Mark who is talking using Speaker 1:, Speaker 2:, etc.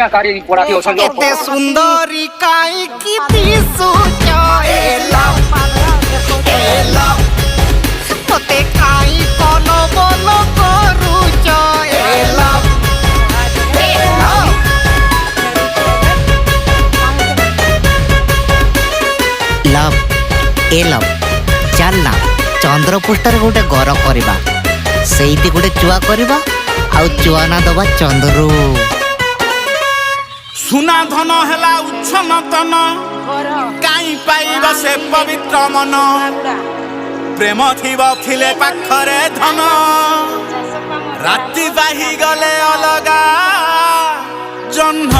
Speaker 1: दुनिया कारी पड़ाती हो संग
Speaker 2: एते सुंदरी काई की दिसुच ए लव तोते काई कोनो बोलो करूच ए लव लव ए लव चल ना चंद्रपृष्ठ गोटे घर करवा सेठी गोटे चुआ करवा आउ चुआ ना दबा चंद्रू
Speaker 3: सुना धन हेला उच्छन तन काई पाइबा से पवित्र मन प्रेम थिबा थिले पाखरे धन राति बाही गले अलगा जह्न